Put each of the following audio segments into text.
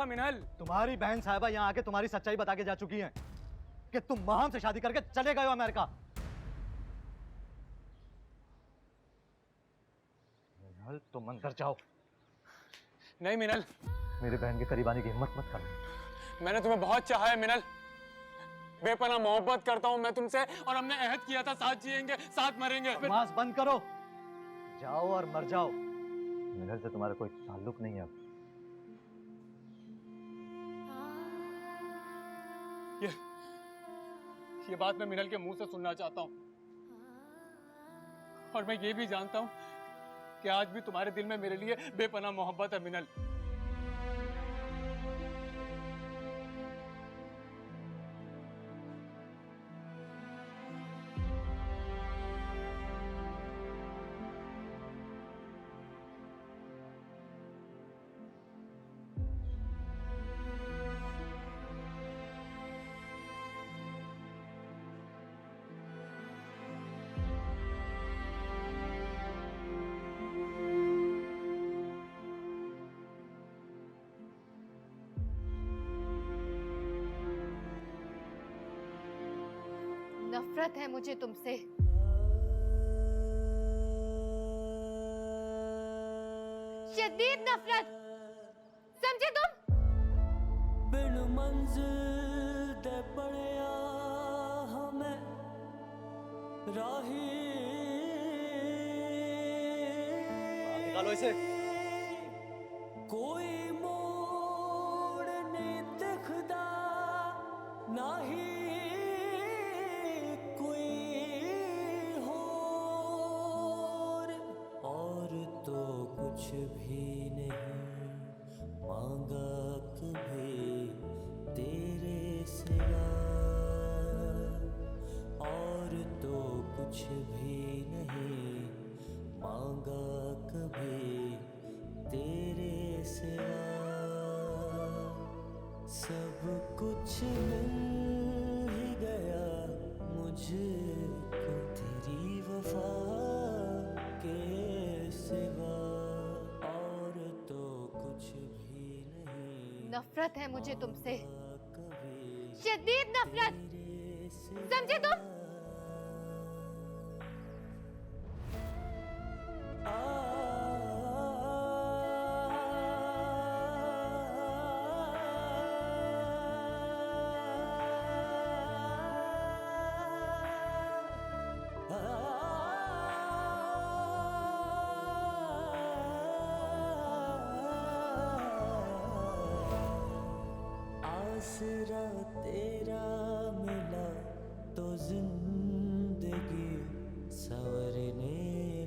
था मिनल। तुम्हारी बहन साहिबा यहाँ आके तुम्हारी सच्चाई बता के जा चुकी हैं कि तुम महाम से शादी करके चले गए हो अमेरिका। मिनल तुम अंदर जाओ। नहीं मिनल, मेरी बहन के करीब आने की हिम्मत मत करना। मैंने तुम्हें बहुत चाहा है मिनल, बेपनाह मोहब्बत करता हूं मैं तुमसे, और हमने अहद किया था साथ जिएंगे साथ मरेंगे। बकवास बंद करो, जाओ और मर जाओ। मिनल से तुम्हारा कोई ताल्लुक नहीं है अब। ये बात मैं मिनल के मुंह से सुनना चाहता हूं, और मैं ये भी जानता हूं कि आज भी तुम्हारे दिल में मेरे लिए बेपनाह मोहब्बत है मिनल। नफरत है मुझे तुमसे। शदीद नफरत, समझे तुम? बिन मंजिल दे पड़िया हमें राही, निकालो इसे। कोई मोड़ नहीं दिखदा नाही कुछ भी नहीं मांगा कभी तेरे सिवा, और तो कुछ भी नहीं मांगा कभी तेरे सिवा। सब कुछ मिल ही गया मुझको तेरी वफा के सिवा, नफरत है मुझे तुमसे, शदीद नफरत, समझे तुम? आसरा तेरा मिला तो जिंदगी संवरने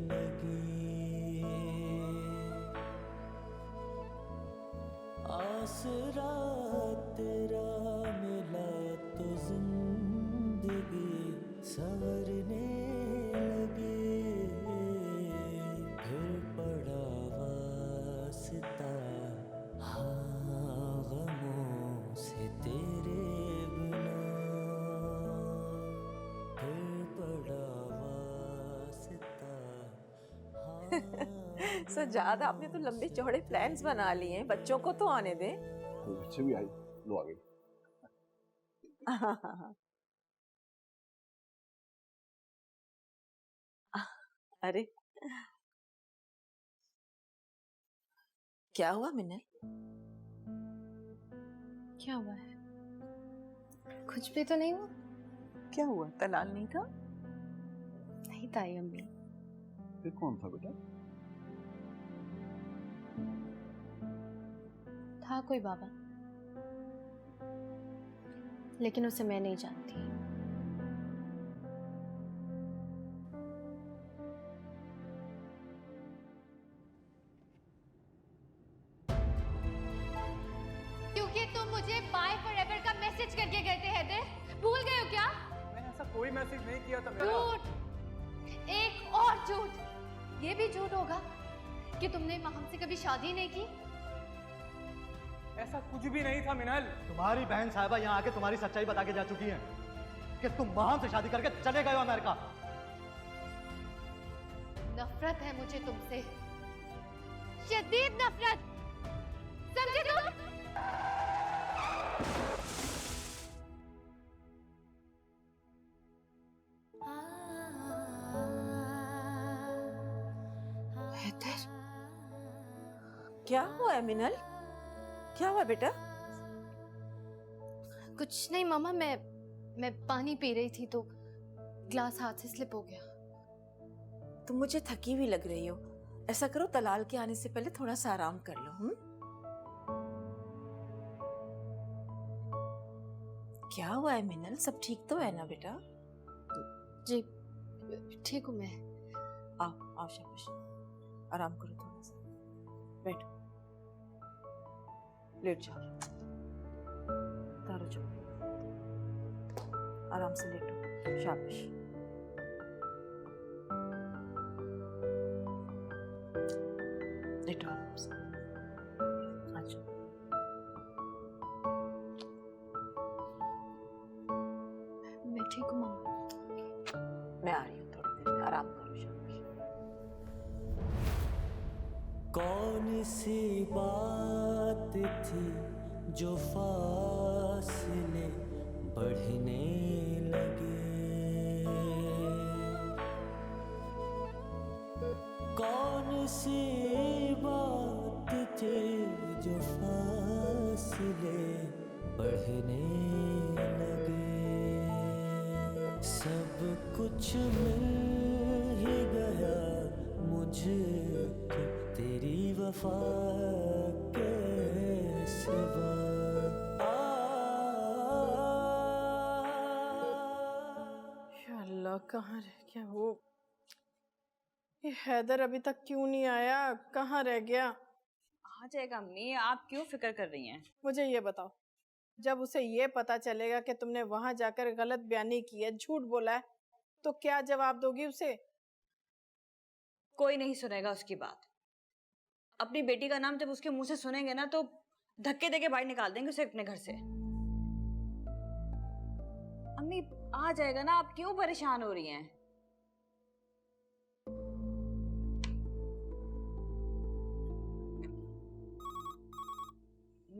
लगी, आसरा तेरा मिला तो जिंदगी संवरने लगी, फिर पड़ा वास्ता हाँ गमों से तेरे बिना, फिर पड़ा वास्ता हाँ। सजाद, आपने तो लंबे चौड़े प्लान्स बना लिए हैं, बच्चों को तो आने दें। बच्चे भी आई, लो आ गई। अरे क्या हुआ मिन्नल? क्या हुआ है? कुछ भी तो नहीं हुआ। क्या हुआ? तलाल नहीं था? नहीं ताई अम्मी। फिर कौन था बेटा? था कोई बाबा, लेकिन उसे मैं नहीं जानती। क्योंकि तुम मुझे बाय फॉरएवर का मैसेज करके गए थे हैदर, भूल गए हो क्या? मैंने ऐसा कोई मैसेज नहीं किया था मेरा। झूठ, एक और झूठ। ये भी झूठ होगा कि तुमने माहम से कभी शादी नहीं की। ऐसा कुछ भी नहीं था मिनल। तुम्हारी बहन साहिबा यहाँ आके तुम्हारी सच्चाई बता के जा चुकी हैं कि तुम महाम से शादी करके चले गए हो अमेरिका। नफरत है मुझे तुमसे, शदीद नफरत, समझे तुम? हैदर, क्या हुआ है मिनल? क्या हुआ बेटा? कुछ नहीं मामा, मैं पानी पी रही थी तो ग्लास हाथ से स्लिप हो गया। तुम मुझे थकी हुई लग रही हो। ऐसा करो, तलाल के आने से पहले थोड़ा सा आराम कर लो। क्या हुआ है मिनल? सब ठीक तो है ना बेटा? जी ठीक हूँ मैं। आओ आओ, शाबाश, आराम करो थोड़ा सा। बैठो, लेट जाओ, तारो जाओ, आराम से लेटो, शाबाश। लेटो आराम से। अच्छा, मैं ठीक हूँ मामा। मैं आ रही हूँ थोड़ी देर में, आराम करो, शाबाश। कौन सी बात थी जो फासले बढ़ने लगे, कौन सी बात थी जो फासले बढ़ने लगे, सब कुछ मिल ही गया मुझको तेरी वफा के सिवा। या अल्लाह, कहाँ रह गया वो? ये हैदर अभी तक क्यों नहीं आया? कहाँ रह गया? आ जाएगा अम्मी, आप क्यों फिक्र कर रही हैं? मुझे ये बताओ, जब उसे ये पता चलेगा कि तुमने वहां जाकर गलत बयानी की है, झूठ बोला है, तो क्या जवाब दोगी उसे? कोई नहीं सुनेगा उसकी बात। अपनी बेटी का नाम जब उसके मुंह से सुनेंगे ना तो धक्के देके बाहर निकाल देंगे उसे अपने घर से। अम्मी आ जाएगा ना, आप क्यों परेशान हो रही हैं?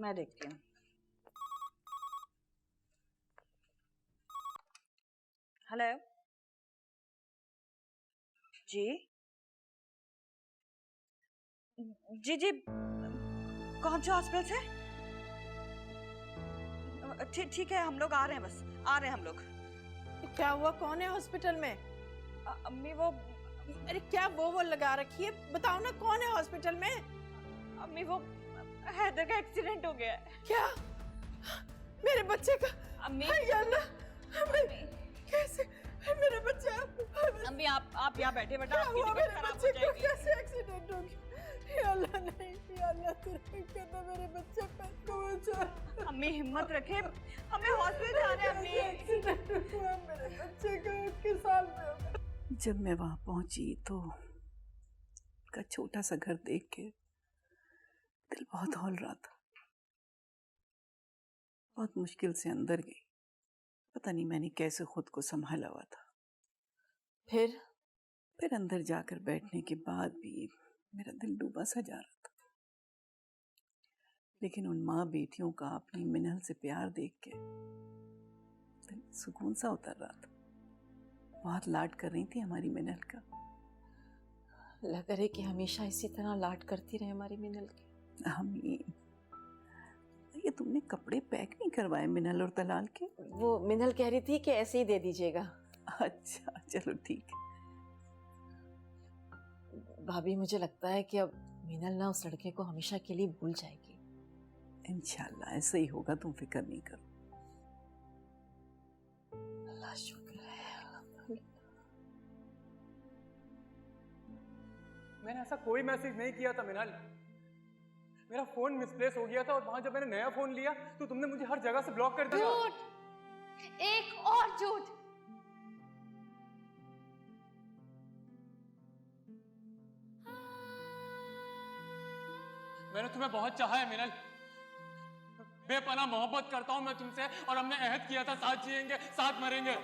मैं देखती हूँ। हेलो जी जी जी, कौन से हॉस्पिटल से? ठीक है, हम लोग आ रहे हैं, बस आ रहे हैं हम लोग। क्या हुआ? कौन है हॉस्पिटल में? अम्मी वो, अरे क्या वो लगा रखी है? बताओ ना, कौन है हॉस्पिटल में? अम्मी वो हैदर का एक्सीडेंट हो गया है। क्या? मेरे बच्चे का? अम्मी, या अल्लाह, कैसे मेरे बच्चे? अम्मी आप यहाँ बैठे, बेटा क्या आपकी हुआ तबीयत मेरे खराब बच्चे हो को? जाएगी। कैसे एक्सीडेंट हो गया? या अल्लाह, नहीं, या अल्लाह, तू रहम करना मेरे बच्चे पर। तू अम्मी हिम्मत रखे, हमें हॉस्पिटल जाना है अम्मी। एक्सीडेंट हुआ मेरे बच्चे का, उसके साल में हो गया। जब मैं वहां पहुंची तो का छोटा सा घर देख के दिल बहुत हौल रहा था। बहुत मुश्किल से अंदर गई। पता नहीं मैंने कैसे खुद को संभाला हुआ था। फिर अंदर जाकर बैठने के बाद भी मेरा दिल डूबा सा जा रहा था। लेकिन उन माँ बेटियों का अपनी मिनल से प्यार देख के दिल सुकून सा उतर रहा था। बहुत लाड कर रही थी हमारी मिनल का। लग रही कि हमेशा इसी तरह लाड करती रहे हमारी मिनल की। हमी, ये तुमने कपड़े पैक नहीं करवाए मिनल और तलाल के? वो मिनल कह रही थी कि ऐसे ही दे दीजिएगा। अच्छा चलो ठीक है। भाभी, मुझे लगता है कि अब मिनल ना उस लड़के को हमेशा के लिए भूल जाएगी। इंशाल्लाह ऐसा ही होगा, तुम फिक्र नहीं करो। अल्लाह शुक्र है। मैंने ऐसा कोई मैसेज नहीं किया था मिनल। मेरा फोन मिसप्लेस हो गया था और वहां जब मैंने नया फोन लिया तो तुमने मुझे हर जगह से ब्लॉक कर दिया। झूठ, एक और झूठ। मैंने तुम्हें बहुत चाहा है मिनल, बेपनाह मोहब्बत करता हूं मैं तुमसे और हमने अहद किया था साथ जिएंगे साथ मरेंगे।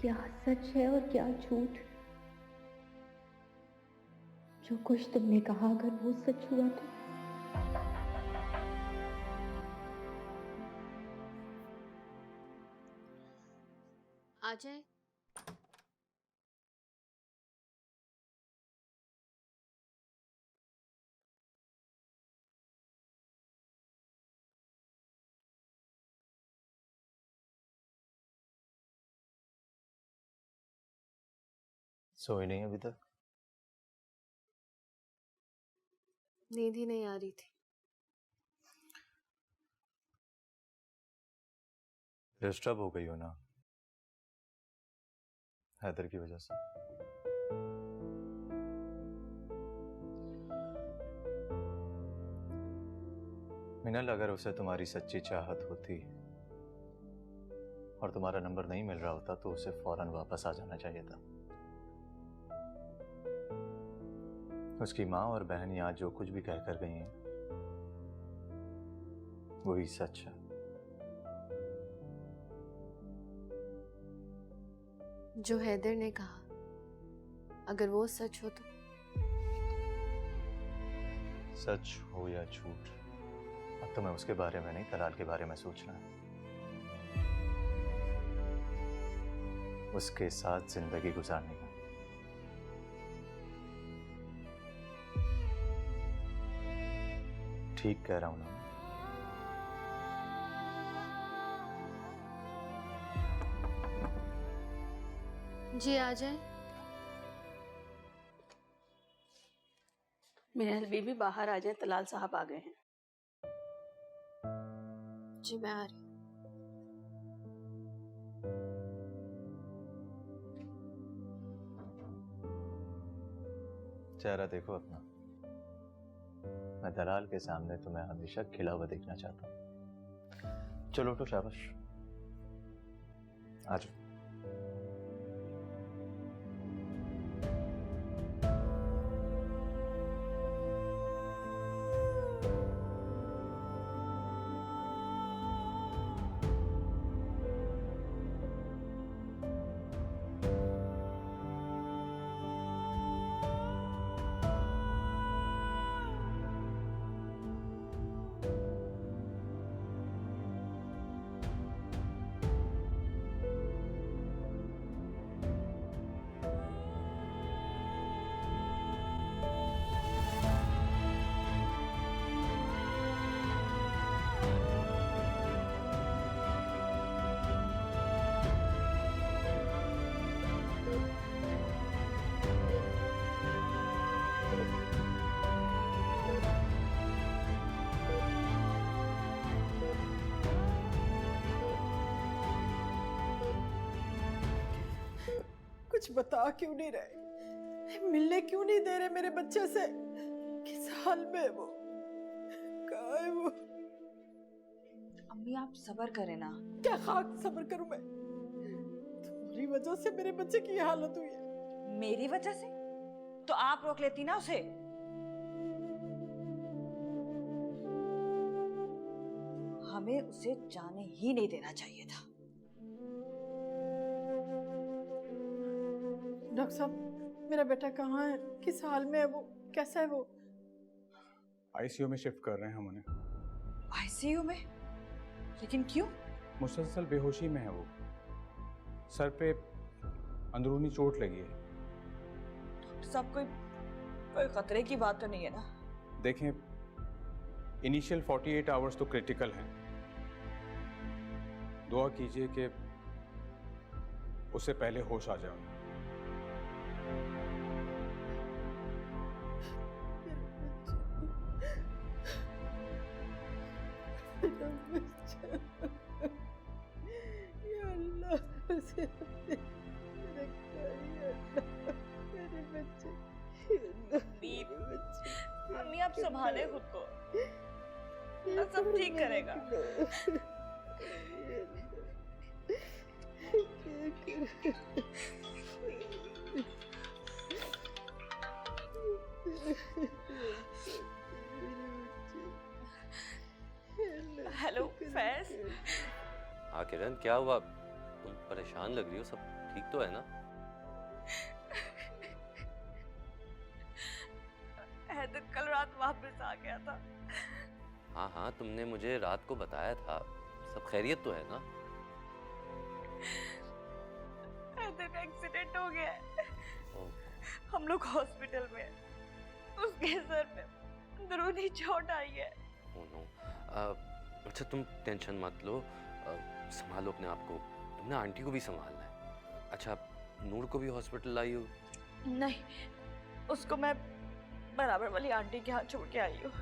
क्या सच है और क्या झूठ। जो कुछ तुमने कहा अगर वो सच हुआ तो आ जाए। सोई नहीं अभी तक? नींद ही नहीं आ रही थी। डिस्टर्ब हो गई हो ना हैदर की वजह से। मिनल, अगर उसे तुम्हारी सच्ची चाहत होती और तुम्हारा नंबर नहीं मिल रहा होता तो उसे फौरन वापस आ जाना चाहिए था। उसकी माँ और बहन आज जो कुछ भी कहकर गई हैं वही सच है। जो हैदर ने कहा अगर वो सच हो तो? सच हो या झूठ, अब तो मैं उसके बारे में नहीं, तलाल के बारे में सोचना है। उसके साथ जिंदगी गुजारनी है। ठीक कह रहा हूं ना? जी आ जाए। मिनल बीबी बाहर आ जाए, तलाल साहब आ गए हैं। जी मैं आ रही। चेहरा देखो अपना। मैं दलाल के सामने तुम्हें हमेशा खिला हुआ देखना चाहता हूं। चलो तो शाबाश, आ जाओ। कुछ बता क्यों नहीं रहे? मिलने क्यों नहीं दे रहे मेरे बच्चे से? किस हाल में है वो? कहाँ है वो? अम्मी आप सब्र करें ना। क्या खाक सब्र करूं मैं? तुम्हारी वजह से मेरे बच्चे की ये हालत हुई है। मेरी वजह से? तो आप रोक लेती ना उसे। हमें उसे जाने ही नहीं देना चाहिए था। डॉक्टर साहब, मेरा बेटा कहाँ है? किस हाल में है वो? कैसा है वो? आईसीयू में शिफ्ट कर रहे हैं हम उन्हें। आईसीयू में? लेकिन क्यों? मुसलसल बेहोशी में है वो। सर पे अंदरूनी चोट लगी है। सब कोई खतरे की बात तो नहीं है ना? देखें, इनिशियल 48 आवर्स तो क्रिटिकल हैं। दुआ कीजिए कि उससे पहले होश आ जाए। अम्मी आप संभाले खुद को, सब ठीक करेगा। हेलो फैज। हाँ किरण, क्या हुआ? तुम परेशान लग रही हो, सब ठीक तो है ना? हैदर कल रात वापस आ गया था। हाँ हाँ, तुमने मुझे रात को बताया था। सब खैरियत तो है ना? हैदर का एक्सीडेंट हो गया है। ओह, हम लोग हॉस्पिटल में हैं। उसके सर पे अंदरूनी चोट आई है। Oh no. अच्छा तुम टेंशन मत लो, संभालो अपने आप को। तुमने आंटी को भी संभालना है। अच्छा नूर को भी हॉस्पिटल लाई हो? नहीं, उसको मैं बराबर वाली आंटी के हाथ छोड़ के आई हूँ।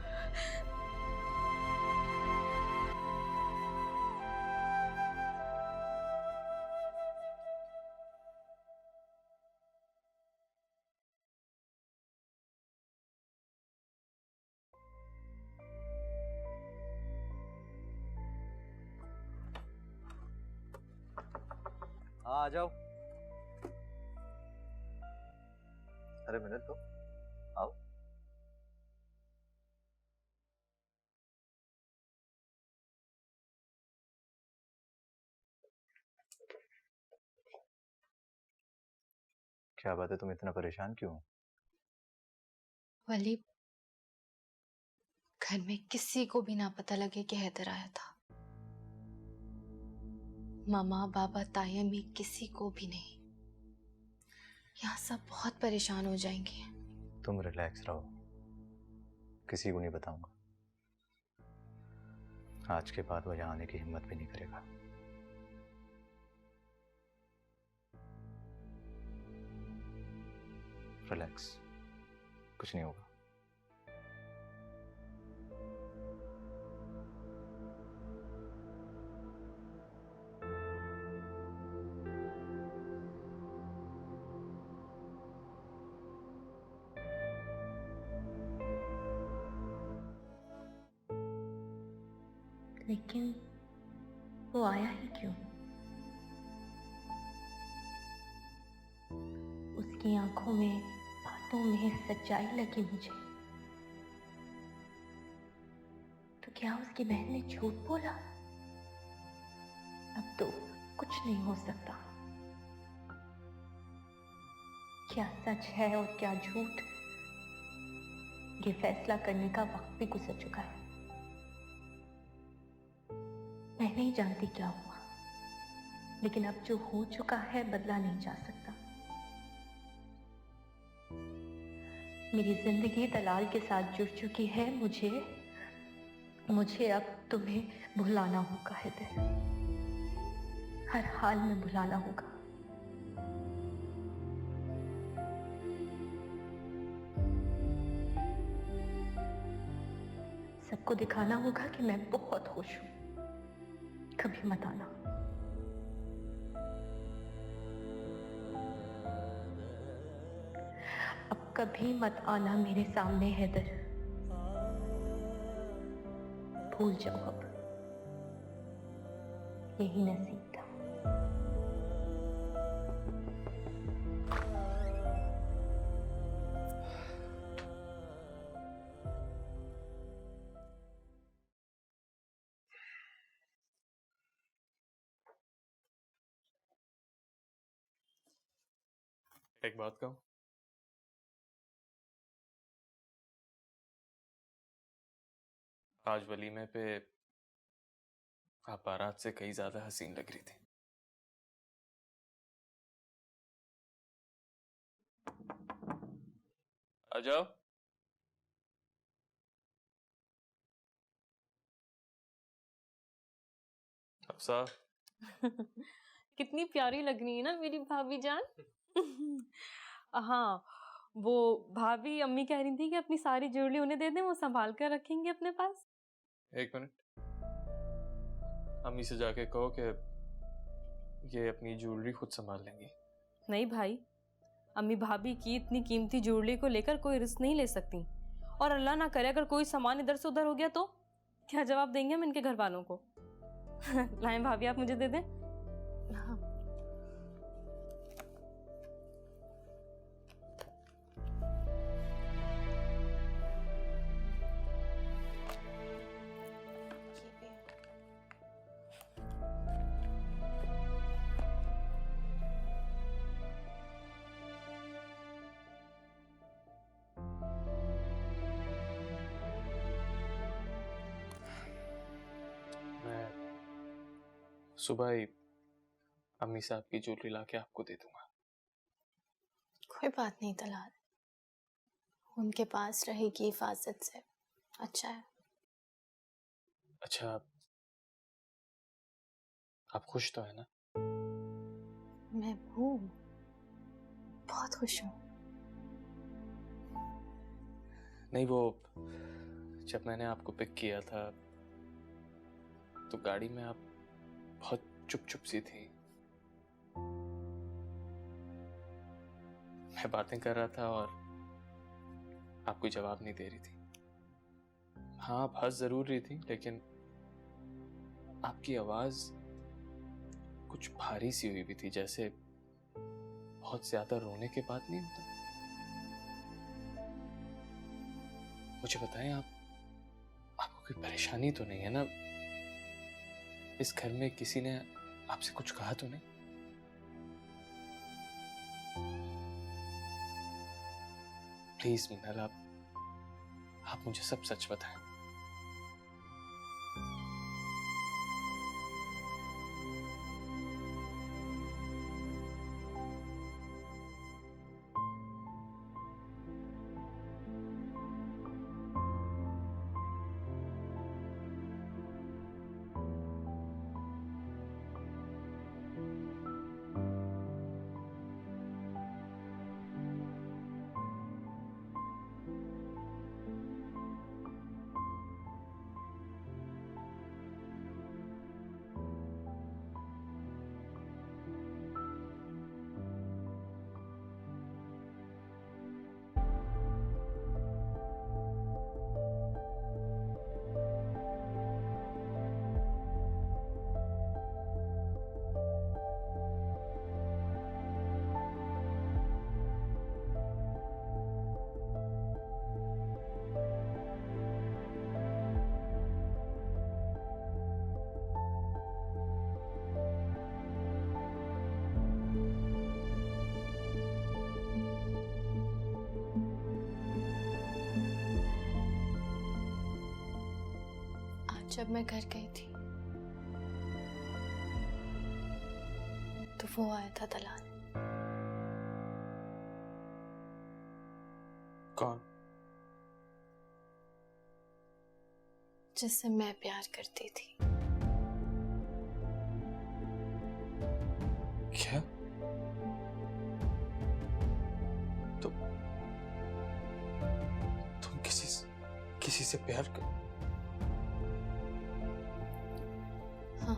हाँ आ जाओ। अरे मिनट तो आओ। क्या बात है, तुम इतना परेशान क्यों हो? वली, घर में किसी को भी ना पता लगे कि हैदर आया था। मामा बाबा ताई अम्मी किसी को भी नहीं। यहाँ सब बहुत परेशान हो जाएंगे। तुम रिलैक्स रहो, किसी को नहीं बताऊंगा। आज के बाद वो यहाँ आने की हिम्मत भी नहीं करेगा। रिलैक्स, कुछ नहीं होगा। लेकिन वो आया ही क्यों? उसकी आंखों में, बातों में सच्चाई लगी मुझे। तो क्या उसकी बहन ने झूठ बोला? अब तो कुछ नहीं हो सकता। क्या सच है और क्या झूठ, ये फैसला करने का वक्त भी गुजर चुका है। मैं नहीं जानती क्या हुआ, लेकिन अब जो हो चुका है बदला नहीं जा सकता। मेरी जिंदगी दलाल के साथ जुड़ चुकी है। मुझे अब तुम्हें भुलाना होगा हैदर, हर हाल में भुलाना होगा। सबको दिखाना होगा कि मैं बहुत खुश हूं। कभी मत आना। अब कभी मत आना मेरे सामने हैदर। भूल जाओ, अब यही नसीब था। एक बात कहूं, आज वलीमे पे आप बारात से कहीं ज्यादा हसीन लग रही थी। आ जाओ। अफसा कितनी प्यारी लग रही है ना मेरी भाभी जान। हाँ, वो भाभी अम्मी कह रही थी कि अपनी सारी ज्वेलरी उन्हें दे दें, वो संभाल कर रखेंगे अपने पास। एक मिनट, अम्मी से जाके कहो कि ये अपनी ज्वेलरी खुद संभाल लेंगी। नहीं भाई, अम्मी भाभी की इतनी कीमती ज्वेलरी को लेकर कोई रिस्क नहीं ले सकती। और अल्लाह ना करे अगर कोई सामान इधर से उधर हो गया तो क्या जवाब देंगे हम इनके घर वालों को। लाएं भाभी, आप मुझे दे दें। हाँ। सुबह ही अम्मी साहब की ज्वेलरी लाके आपको दे दूंगा। कोई बात नहीं तलाल, उनके पास रहेगी हिफाजत से, अच्छा है। अच्छा, आप खुश तो है ना? मैं हूँ, बहुत खुश हूँ। नहीं, वो जब मैंने आपको पिक किया था तो गाड़ी में आप बहुत चुप चुप सी थी। मैं बातें कर रहा था और आप कोई जवाब नहीं दे रही थी। हाँ, आप हंस जरूर रही थी, लेकिन आपकी आवाज कुछ भारी सी हुई भी थी, जैसे बहुत ज्यादा रोने के बाद नहीं होता। मुझे बताएं, आपको कोई परेशानी तो नहीं है ना? इस घर में किसी ने आपसे कुछ कहा तो नहीं? प्लीज मिनल, आप मुझे सब सच बताएं। जब मैं घर गई थी तो वो आया था तलाल। कौन? जिससे मैं प्यार करती थी। क्या? तुम किसी से प्यार कर? हाँ।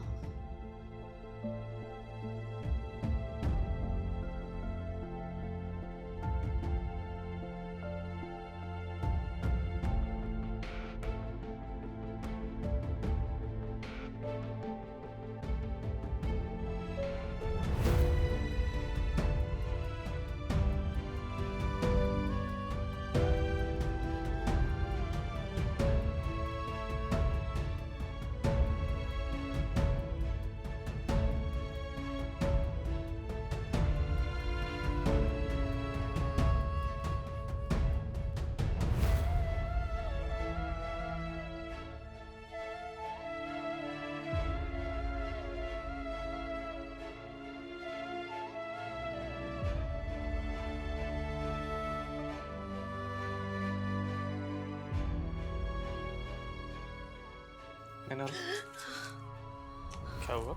क्या हुआ?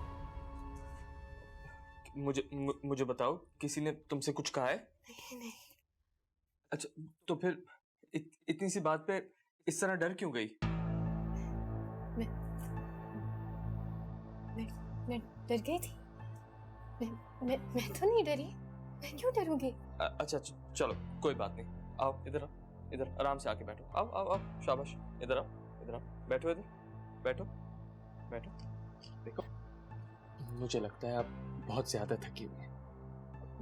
मुझे बताओ, किसी ने तुमसे कुछ कहा है? नहीं। अच्छा, तो फिर इतनी सी बात पे इस तरह डर क्यों गई? मैं डर गई थी। मैं तो नहीं डरी। मैं क्यों डरूंगी? अच्छा, चलो कोई बात नहीं। आओ इधर आराम से आके बैठो। आओ, शाबाश। इधर आओ, बैठो, इधर बैठो। देखो, मुझे लगता है आप बहुत ज्यादा थकी हुई हैं।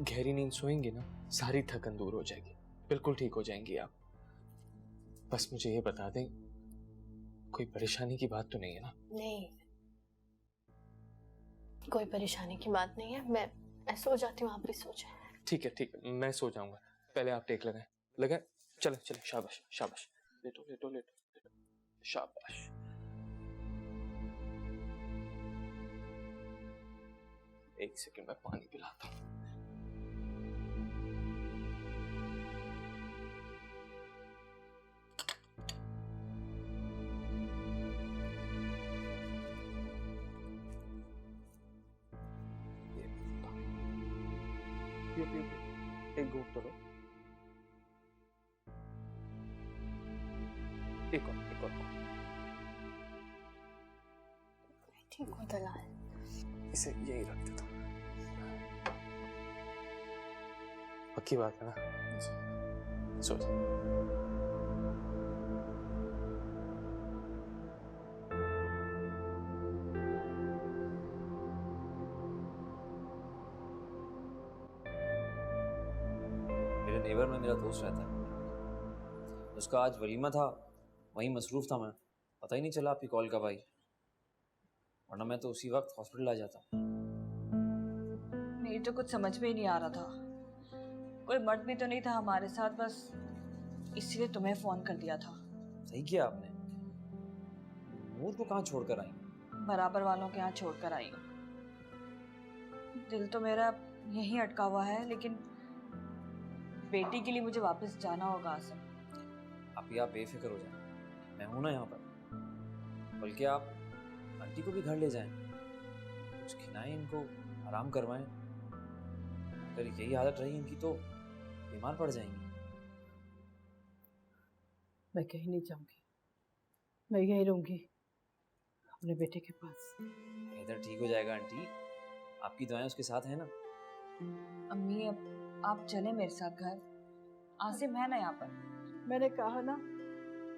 गहरी नींद सोएंगे ना, सारी थकन दूर हो जाएगी, बिल्कुल ठीक हो जाएंगी आप। बस मुझे ये बता दें, कोई परेशानी की बात तो नहीं है ना? नहीं, कोई परेशानी की बात नहीं है। मैं सो जाती हूँ, आप भी सो जाए। ठीक है, मैं सो जाऊंगा। पहले आप टेक लगाएं। चले, शाबाश। लेटो। शाबाश। एक सेकंड में पानी पिलाता हूँ। पियो पियो पियो, एक घूंट तो लो। एक और। ठीक हो दलाल। इसे यही रख देता हूँ। पक्की बात है ना? सो जा। मेरे नेबर में मेरा दोस्त रहता है, उसका आज वलीमा था, वहीं मसरूफ था मैं, पता ही नहीं चला आपकी कॉल कब आई, वरना मैं तो उसी वक्त हॉस्पिटल आ जाता। मेरी तो कुछ समझ में ही नहीं आ रहा था, कोई मर्द भी तो नहीं था हमारे साथ, बस इसीलिए तुम्हें फोन कर दिया था। सही किया आपने। नूर को कहाँ छोड़कर आई? बराबर वालों के यहाँ छोड़कर आई हूँ। दिल तो मेरा यहीं अटका हुआ है, लेकिन बेटी के लिए मुझे वापस जाना होगा आसिम। आप बेफिक्र हो जाए, मैं हूं ना यहाँ पर। बल्कि आप आंटी को भी घर ले जाएं, कुछ खिलाएं इनको, आराम करवाएं। अगर यही हालत रही इनकी तो बीमार पड़ जाएंगी। मैं कहीं नहीं जाऊंगी, मैं यहीं रहूंगी अपने बेटे के पास। इधर ठीक हो जाएगा आंटी, आपकी दुआएं उसके साथ है ना। अम्मी अब आप चले मेरे साथ घर, आसिम है ना यहाँ पर। मैंने कहा ना,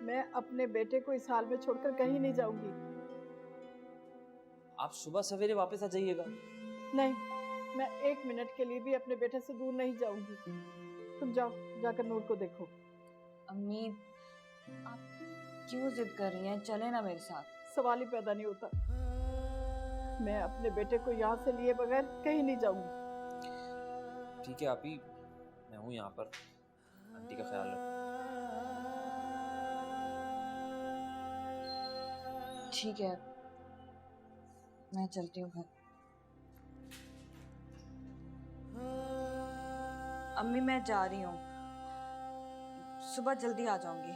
मैं अपने बेटे को इस हाल में छोड़कर कहीं नहीं जाऊंगी। आप सुबह सवेरे वापस आ जाइएगा। नहीं, मैं 1 मिनट के लिए भी अपने बेटे से दूर नहीं जाऊंगी। तुम जाओ, जाकर नूर को देखो। अम्मी आप क्यों जिद कर रही हैं, चले ना मेरे साथ। सवाल ही पैदा नहीं होता। मैं अपने बेटे को यहाँ से लिए बगैर कहीं नहीं जाऊंगी। ठीक है आपी, मैं हूँ यहाँ पर, आंटी का ख्याल रखो। ठीक है, मैं चलती हूँ घर। अम्मी मैं जा रही हूँ, सुबह जल्दी आ जाऊंगी।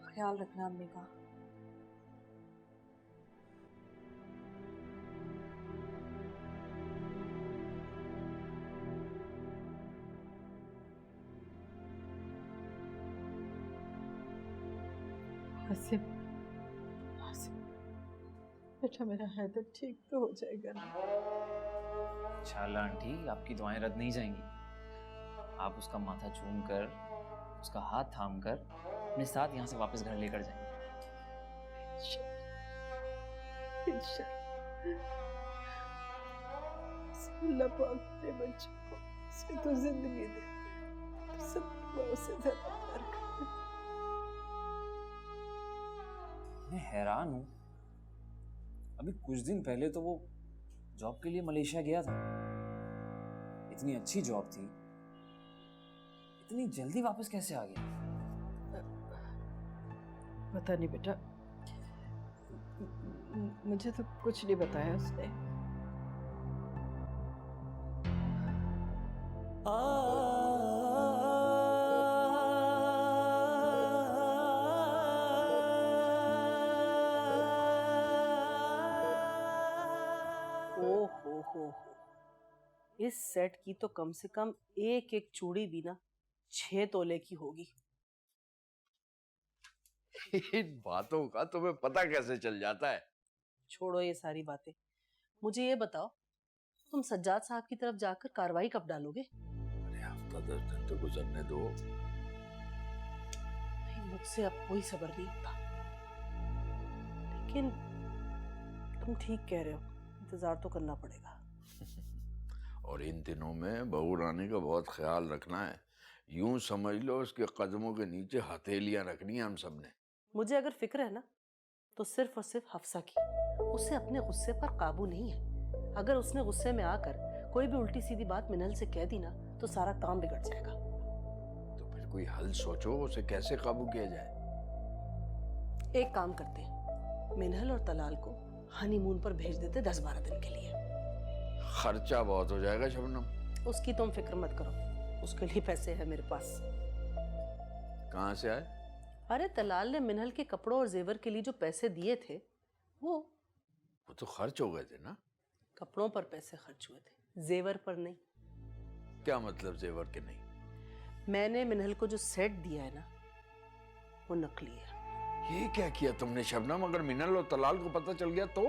ख्याल रखना अम्मी का। आसिम, आसिम, बेटा मेरा हैदर ठीक तो हो जाएगा ना? इंशाल्लाह आंटी, आपकी दुआएं रद्द नहीं जाएंगी। आप उसका माथा चूम कर, उसका हाथ थाम कर अपने साथ यहाँ से वापस घर लेकर जाएंगे। अल्लाह पाक अपने बच्चों को से तो जिंदगी दे, तो सब दुआओं से ज्यादा प्यार करते। मैं हैरान हूँ, अभी कुछ दिन पहले तो वो जॉब के लिए मलेशिया गया था, इतनी अच्छी जॉब थी, इतनी जल्दी वापस कैसे आ गया? पता नहीं बेटा, मुझे तो कुछ नहीं बताया उसने। हो इस सेट की तो कम से कम एक एक चूड़ी भी ना 6 तोले की होगी। इन बातों का तुम्हें पता कैसे चल जाता है? छोड़ो ये सारी बातें, मुझे ये बताओ तुम सज्जाद साहब की तरफ जाकर कार्रवाई कब डालोगे? अरे हफ्ता 10 दिन तो गुजरने दो। मुझसे अब कोई सब्र नहीं होता, लेकिन तुम ठीक कह रहे हो, इंतजार तो करना पड़ेगा। और इन दिनों में बहू रानी का बहुत ख्याल रखना है। यूं समझ लो उसके कदमों के नीचे हथेलियां रखनी है हम सब ने। मुझे अगर फिक्र है ना तो सिर्फ और सिर्फ हफ्सा की। उसे अपने गुस्से पर काबू नहीं है। अगर उसने गुस्से में आकर कोई भी उल्टी सीधी बात मिनल से कह दी ना तो सारा काम बिगड़ जाएगा। तो फिर कोई हल सोचो, उसे कैसे काबू किया जाए। एक काम करते हैं, मिनहल और तलाल को हनीमून पर भेज देते 10-12 दिन के लिए। खर्चा बहुत हो जाएगा शबनम। उसकी तुम फिक्र मत करो, उसके लिए पैसे हैं मेरे पास। कहाँ से आए? अरे तलाल ने मिनहल के कपड़ों और जेवर के लिए जो पैसे दिए थे वो तो खर्च हो गए थे ना। कपड़ों पर पैसे खर्च हुए थे, जेवर पर नहीं। क्या मतलब जेवर के नहीं? मैंने मिनहल को जो सेट दिया है ना वो नकली है। ये क्या किया तुमने शबनम? अगर मिनल और तलाल को पता चल गया तो?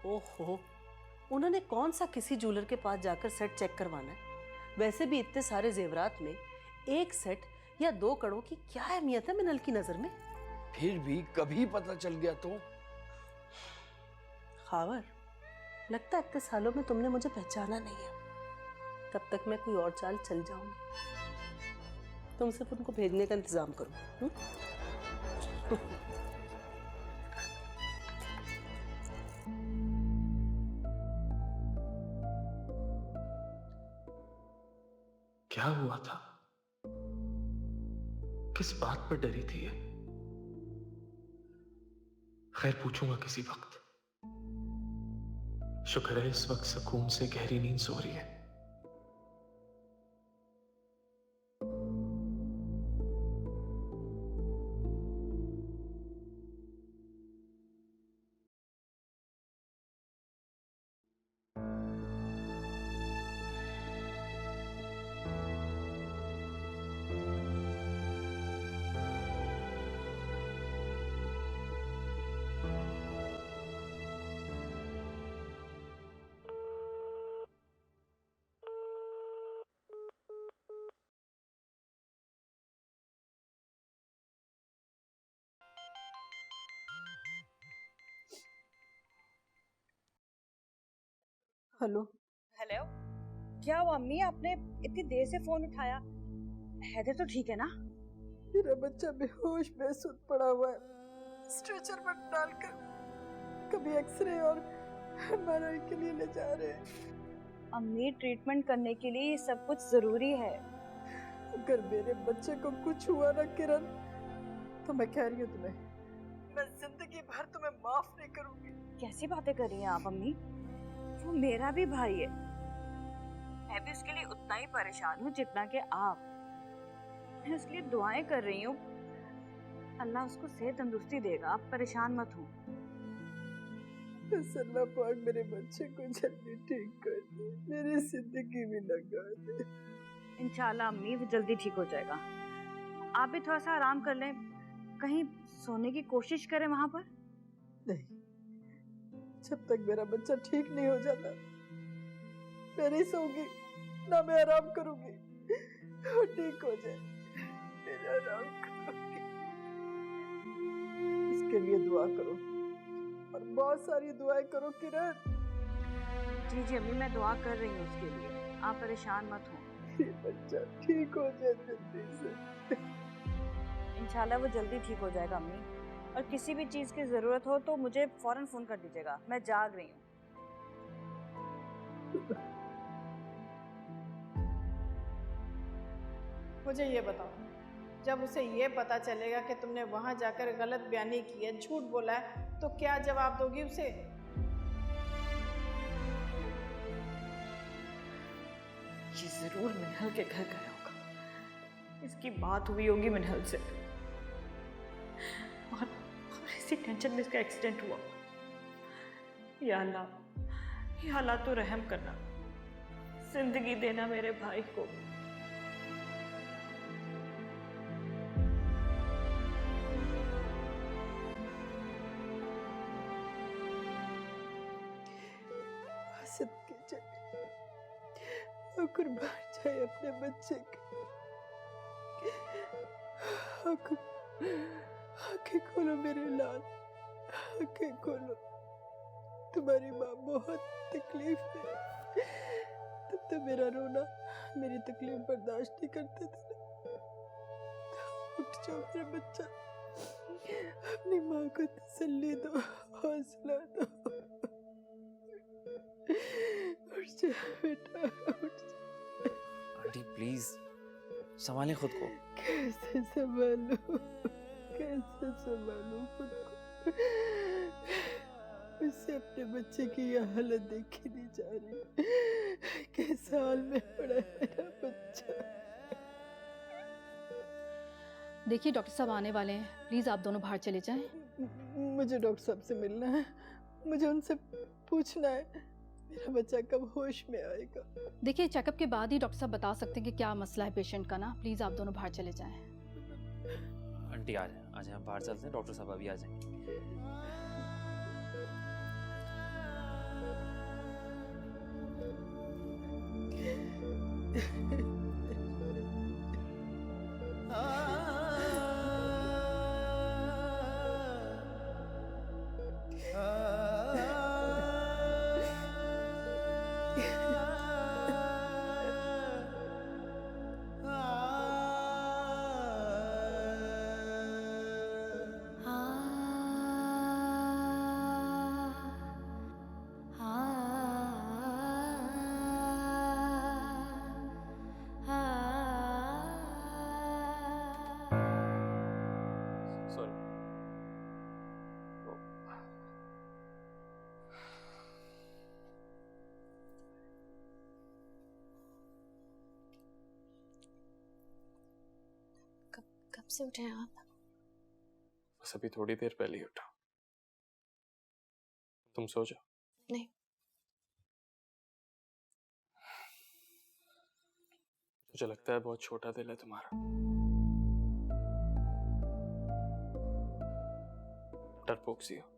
ओहो, उन्होंने कौन सा किसी ज्वेलर के पास जाकर सेट चेक करवाना है? वैसे भी इतने सारे जेवरात में एक सेट या 2 कड़ों की क्या अहमियत है मिनल की नजर में? फिर भी कभी पता चल गया तो? खावर, लगता है इतने सालों में तुमने मुझे पहचाना नहीं है। तब तक मैं कोई और चाल चल जाऊंगी। तुम सिर्फ उनको भेजने का इंतजाम करो। क्या हुआ था? किस बात पर डरी थी ये? खैर पूछूंगा किसी वक्त। शुक्र है इस वक्त सुकून से गहरी नींद सो रही है। हेलो। हेलो, क्या हुआ अम्मी? आपने इतनी देर से फोन उठाया? हैदर तो ठीक है ना? मेरा बच्चा बेहोश बेसुध पड़ा हुआ है, स्ट्रेचर पर डालकर कभी एक्सरे और एमआरआई के लिए ले जा रहे हैं। अम्मी, ट्रीटमेंट करने के लिए ये सब कुछ जरूरी है। अगर मेरे बच्चे को कुछ हुआ ना किरण, तो मैं कह रही हूँ तुम्हें, मैं जिंदगी भर तुम्हें माफ नहीं करूंगी। कैसी बातें कर रही हैं आप अम्मी? वो मेरा भी भाई है, मैं भी उसके लिए उतना ही परेशान हूँ जितना कि आप। मैं उसके लिए दुआएं कर रही हूँ, अल्लाह उसको सेहत तंदुरुस्ती देगा, आप परेशान मत हो। बस अल्लाह पाक मेरे बच्चे को जल्दी ठीक कर दे, मेरी जिंदगी में लगा दे। इंशाल्लाह अम्मी, वो जल्दी ठीक हो जाएगा। आप भी थोड़ा सा आराम कर लें, कहीं सोने की कोशिश करें वहां पर। नहीं, जब तक मेरा बच्चा ठीक नहीं हो जाता मैं नहीं सोऊंगी, ना मैं आराम करूंगी। वो ठीक हो जाए फिर आराम करूंगी। उसके लिए दुआ करो और बहुत सारी दुआएं करो किरण। जी जी अम्मी, मैं दुआ कर रही हूँ उसके लिए, आप परेशान मत हो। ये बच्चा ठीक हो जाए जल्दी से। इंशाल्लाह वो जल्दी ठीक हो जाएगा अम्मी। और किसी भी चीज़ की ज़रूरत हो तो मुझे फ़ौरन फ़ोन कर दीजिएगा, मैं जाग रही हूँ। मुझे ये बताओ, जब उसे ये पता चलेगा कि तुमने वहां जाकर गलत बयानी की है, झूठ बोला है, तो क्या जवाब दोगी उसे? ये ज़रूर मिनहल के घर गया होगा, इसकी बात हुई होगी मिनहल से, और इसी टेंशन में इसका एक्सीडेंट हुआ। या अल्लाह तो रहम करना, जिंदगी देना मेरे भाई को। सदके जाए, वो कुर्बान जाए अपने बच्चे के। आंखें खोलो मेरे लाल, आंखें खोलो। तुम्हारी माँ बहुत तकलीफ में, तब तो मेरा रोना, मेरी तकलीफ बर्दाश्त नहीं करते थे ना। उठ जाओ मेरा बच्चा, अपनी माँ को तसल्ली दो, हौसला दो। उठ जा बेटा, उठ जा। आंटी प्लीज संभालें खुद को। कैसे संभालूं, कैसे संभालूं खुद को? उससे अपने बच्चे की यह हालत देखी नहीं जा रही। किस हाल में पड़ा है मेरा बच्चा। देखिए डॉक्टर साहब आने वाले हैं, प्लीज आप दोनों बाहर चले जाएं। मुझे डॉक्टर साहब से मिलना है, मुझे उनसे पूछना है मेरा बच्चा कब होश में आएगा। देखिए चेकअप के बाद ही डॉक्टर साहब बता सकते हैं कि क्या मसला है पेशेंट का ना। प्लीज आप दोनों बाहर चले जाएं। आंटी आ जाए हम बाहर चलते हैं, डॉक्टर साहब अभी आ जाएंगे। सॉरी। कब से उठे हैं आप? बस अभी थोड़ी देर पहले ही उठा। तुम सो जाओ। नहीं, मुझे लगता है बहुत छोटा दिल है तुम्हारा। डरपोक सी हो।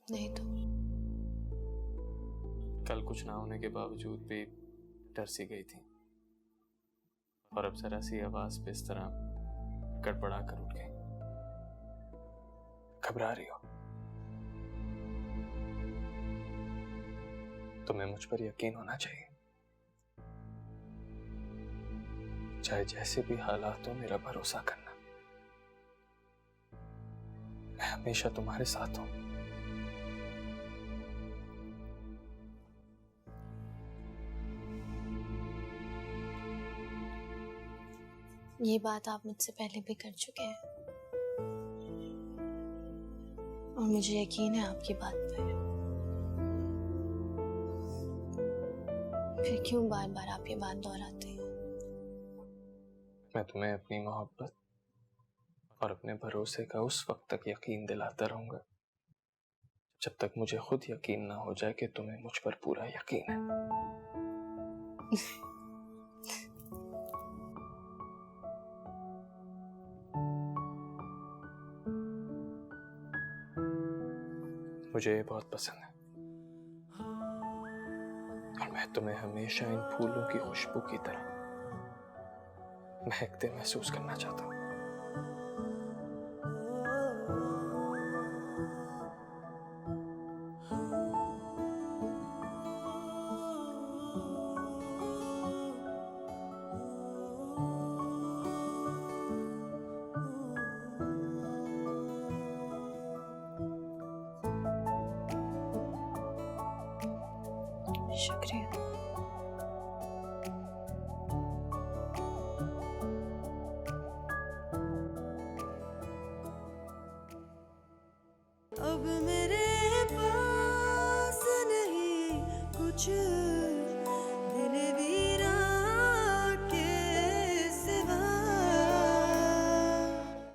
नहीं तो कल कुछ ना होने के बावजूद भी डर सी गई थी, और अब जरा सी आवाज पे इस तरह गड़बड़ा कर उठ गई। घबरा रही हो। तुम्हें मुझ पर यकीन होना चाहिए। चाहे जैसे भी हालात हो, मेरा भरोसा करना। मैं हमेशा तुम्हारे साथ हूं। ये बात आप मुझसे पहले भी कर चुके हैं और मुझे यकीन है आपकी बात पर। फिर क्यों बार बार आप ये बात दोहराते हैं? मैं तुम्हें अपनी मोहब्बत और अपने भरोसे का उस वक्त तक यकीन दिलाता रहूंगा जब तक मुझे खुद यकीन ना हो जाए कि तुम्हें मुझ पर पूरा यकीन है। मुझे ये बहुत पसंद है और मैं तुम्हें हमेशा इन फूलों की खुशबू की तरह महकते महसूस करना चाहता हूँ। शुक्रिया। अब मेरे पास नहीं कुछ